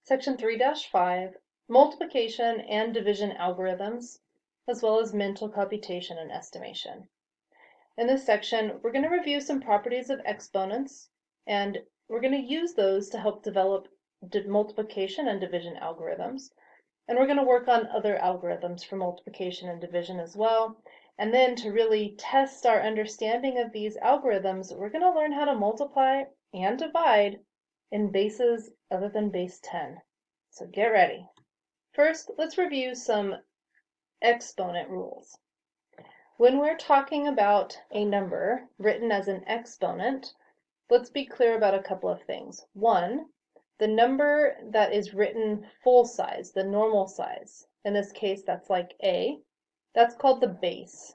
Section 3-5, multiplication and division algorithms, as well as mental computation and estimation. In this section, we're going to review some properties of exponents, and we're going to use those to help develop multiplication and division algorithms. And we're going to work on other algorithms for multiplication and division as well. And then to really test our understanding of these algorithms, we're going to learn how to multiply and divide in bases other than base 10. So get ready. First, let's review some exponent rules. When we're talking about a number written as an exponent, let's be clear about a couple of things. One, the number that is written full size, the normal size, in this case that's like A, that's called the base.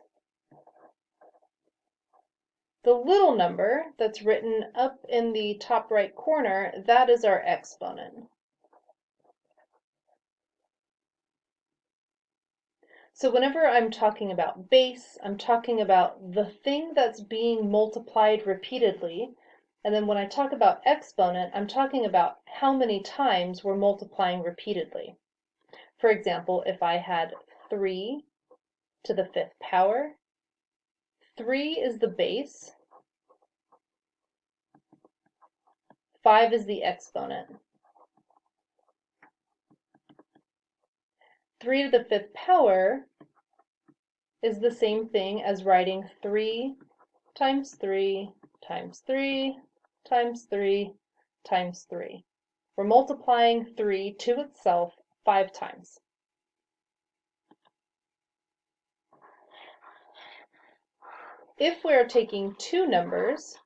The little number that's written up in the top right corner, that is our exponent. So whenever I'm talking about base, I'm talking about the thing that's being multiplied repeatedly. And then when I talk about exponent, I'm talking about how many times we're multiplying repeatedly. For example, if I had 3 to the 5th power, 3 is the base, 5 is the exponent. 3 to the 5th power is the same thing as writing 3 times 3 times 3 times 3 times 3. We're multiplying 3 to itself 5 times. If we're taking two numbers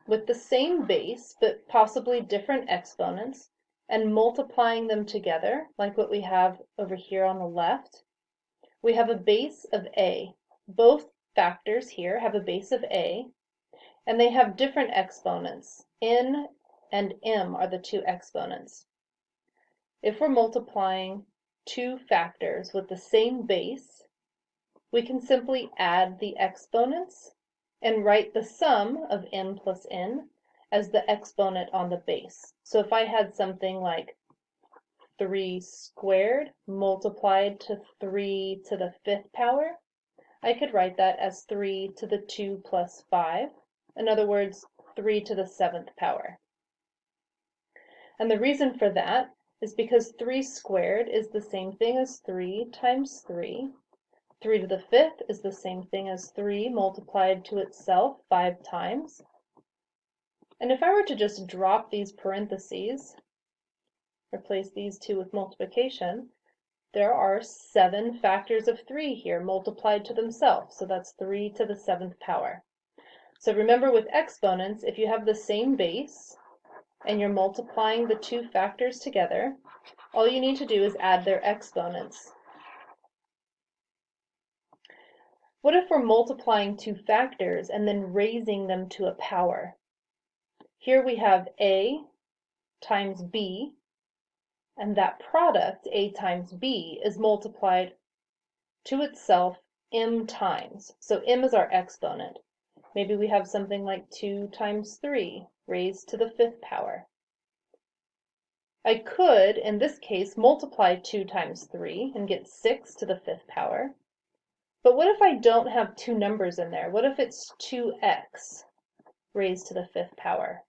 with the same base but possibly different exponents and multiplying them together, like what we have over here on the left, we have a base of A. Both factors here have a base of A, and they have different exponents. N and M are the two exponents. If we're multiplying two factors with the same base, we can simply add the exponents and write the sum of m plus n as the exponent on the base. So if I had something like 3 squared multiplied to 3 to the 5th power, I could write that as 3 to the 2 plus 5. In other words, 3 to the 7th power. And the reason for that is because 3 squared is the same thing as 3 times 3. 3 to the 5th is the same thing as 3 multiplied to itself 5 times. And if I were to just drop these parentheses, replace these two with multiplication, there are 7 factors of 3 here multiplied to themselves, so that's 3 to the 7th power. So remember, with exponents, if you have the same base and you're multiplying the two factors together, all you need to do is add their exponents. What if we're multiplying two factors and then raising them to a power? Here we have A times B, and that product, A times B, is multiplied to itself m times. So m is our exponent. Maybe we have something like 2 times 3 raised to the 5th power. I could, in this case, multiply 2 times 3 and get 6 to the 5th power. But what if I don't have two numbers in there? What if it's 2x raised to the 5th power?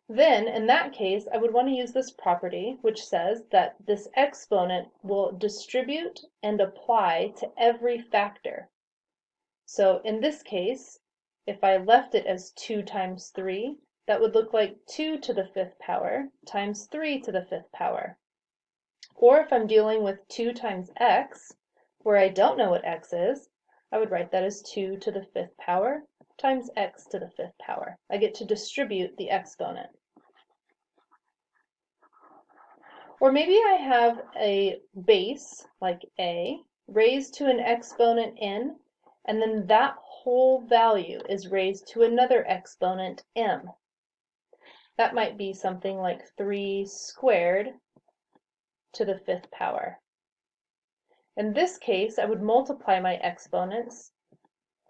Then, in that case, I would want to use this property, which says that this exponent will distribute and apply to every factor. So in this case, if I left it as 2 times 3, that would look like 2 to the 5th power times 3 to the 5th power. Or if I'm dealing with 2 times x, where I don't know what x is, I would write that as 2 to the 5th power times x to the 5th power. I get to distribute the exponent. Or maybe I have a base, like A, raised to an exponent n, and then that whole value is raised to another exponent m. That might be something like 3 squared to the 5th power. In this case, I would multiply my exponents.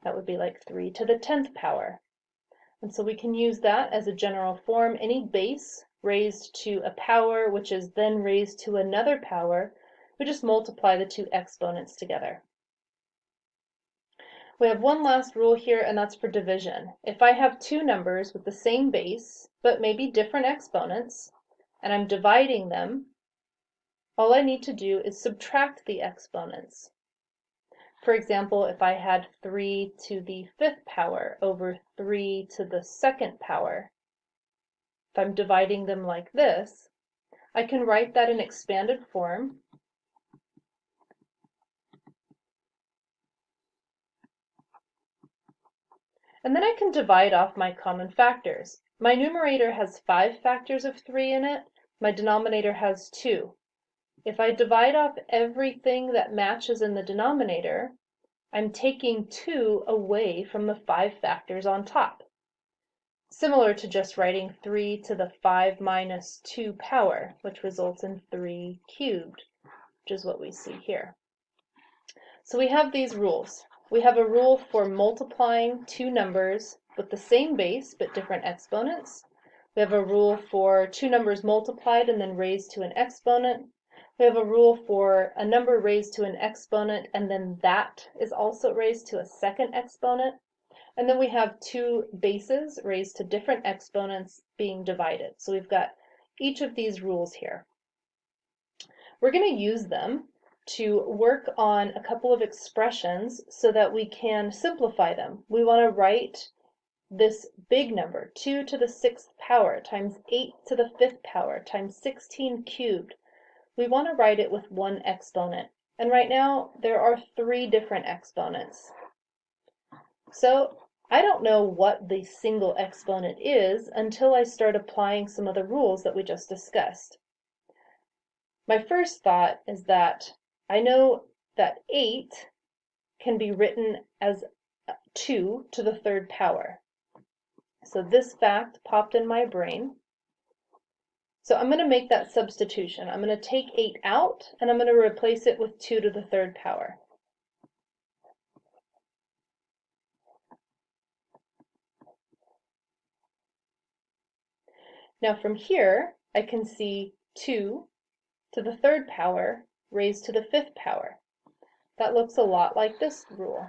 That would be like 3 to the 10th power. And so we can use that as a general form. Any base raised to a power, which is then raised to another power, we just multiply the two exponents together. We have one last rule here, and that's for division. If I have two numbers with the same base, but maybe different exponents, and I'm dividing them, all I need to do is subtract the exponents. For example, if I had 3 to the 5th power over 3 to the 2nd power, if I'm dividing them like this, I can write that in expanded form. And then I can divide off my common factors. My numerator has 5 factors of 3 in it. My denominator has 2. If I divide off everything that matches in the denominator, I'm taking 2 away from the 5 factors on top. Similar to just writing 3 to the 5 minus 2 power, which results in 3 cubed, which is what we see here. So we have these rules. We have a rule for multiplying two numbers with the same base but different exponents. We have a rule for two numbers multiplied and then raised to an exponent. We have a rule for a number raised to an exponent and then that is also raised to a second exponent. And then we have two bases raised to different exponents being divided. So we've got each of these rules here. We're going to use them to work on a couple of expressions so that we can simplify them. We want to write this big number, 2 to the 6th power times 8 to the 5th power times 16 cubed. We want to write it with one exponent. And right now there are 3 different exponents. So I don't know what the single exponent is until I start applying some of the rules that we just discussed. My first thought is that I know that 8 can be written as 2 to the 3rd power. So this fact popped in my brain. So I'm going to make that substitution. I'm going to take 8 out and I'm going to replace it with 2 to the 3rd power. Now from here, I can see 2 to the 3rd power raised to the 5th power. That looks a lot like this rule.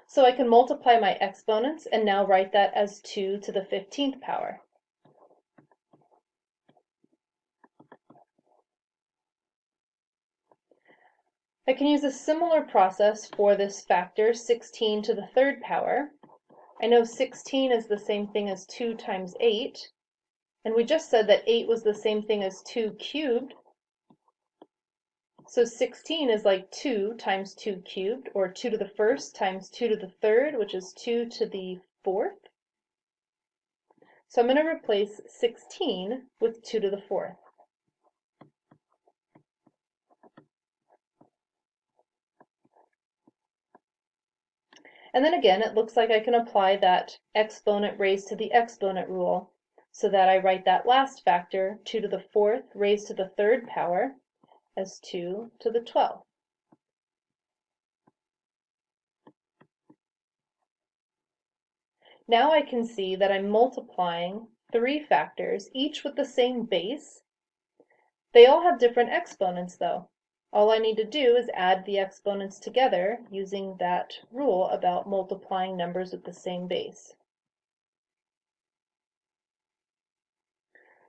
So I can multiply my exponents and now write that as 2 to the 15th power. I can use a similar process for this factor 16 to the 3rd power. I know 16 is the same thing as 2 times 8, and we just said that 8 was the same thing as 2 cubed. So 16 is like 2 times 2 cubed, or 2 to the 1st times 2 to the 3rd, which is 2 to the 4th. So I'm going to replace 16 with 2 to the 4th. And then again, it looks like I can apply that exponent raised to the exponent rule, so that I write that last factor, 2 to the 4th raised to the 3rd power, as 2 to the 12th. Now I can see that I'm multiplying 3 factors, each with the same base. They all have different exponents though. All I need to do is add the exponents together using that rule about multiplying numbers with the same base.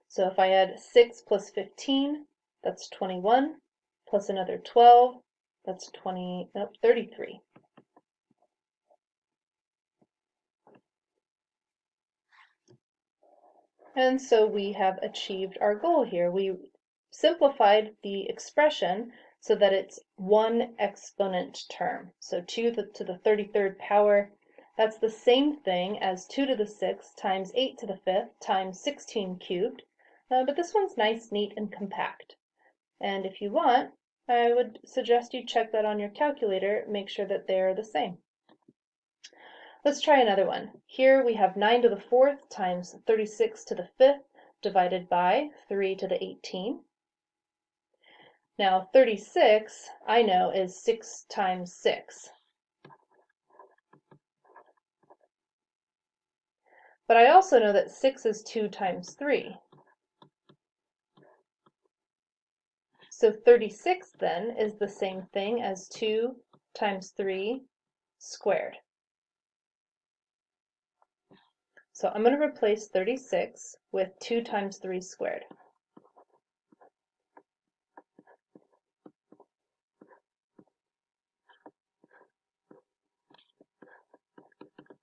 So if I add 6 plus 15, that's 21, plus another 12, that's 33. And so we have achieved our goal here. We simplified the expression so that it's one exponent term. So 2 to the 33rd power, that's the same thing as 2 to the 6th times 8 to the 5th times 16 cubed, but this one's nice, neat, and compact. And if you want, I would suggest you check that on your calculator, make sure that they're the same. Let's try another one. Here we have 9 to the 4th times 36 to the 5th divided by 3 to the 18. Now 36, I know, is 6 times 6. But I also know that 6 is 2 times 3. So 36 then is the same thing as 2 times 3 squared. So I'm going to replace 36 with 2 times 3 squared.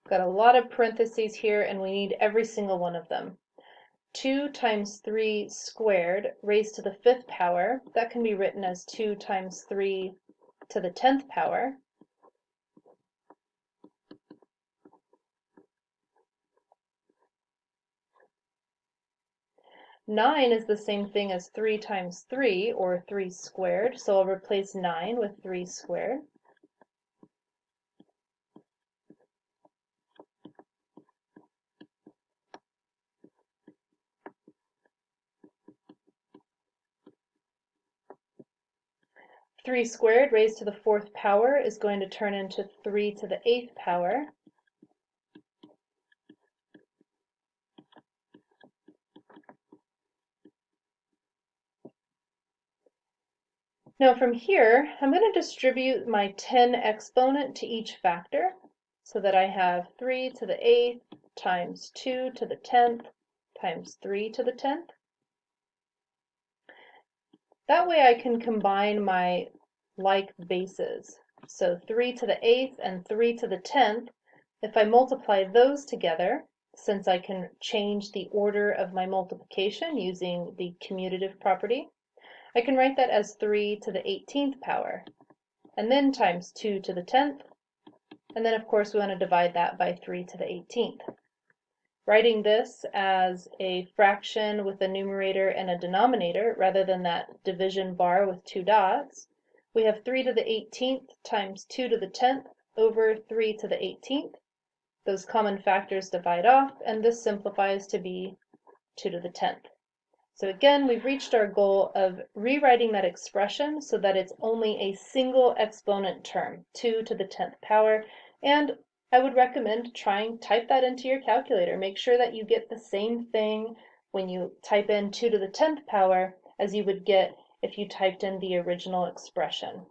Got a lot of parentheses here, and we need every single one of them. 2 times 3 squared raised to the 5th power, that can be written as 2 times 3 to the 10th power. Nine is the same thing as 3 times 3, or 3 squared, so I'll replace 9 with 3 squared. Three squared raised to the 4th power is going to turn into 3 to the 8th power. Now from here, I'm going to distribute my 10 exponent to each factor so that I have 3 to the 8th times 2 to the 10th times 3 to the 10th. That way I can combine my like bases. So 3 to the 8th and 3 to the 10th, if I multiply those together, since I can change the order of my multiplication using the commutative property, I can write that as 3 to the 18th power, and then times 2 to the 10th, and then of course we want to divide that by 3 to the 18th. Writing this as a fraction with a numerator and a denominator rather than that division bar with two dots, we have 3 to the 18th times 2 to the 10th over 3 to the 18th. Those common factors divide off, and this simplifies to be 2 to the 10th. So again, we've reached our goal of rewriting that expression so that it's only a single exponent term, 2 to the 10th power, and I would recommend type that into your calculator. Make sure that you get the same thing when you type in 2 to the 10th power as you would get if you typed in the original expression.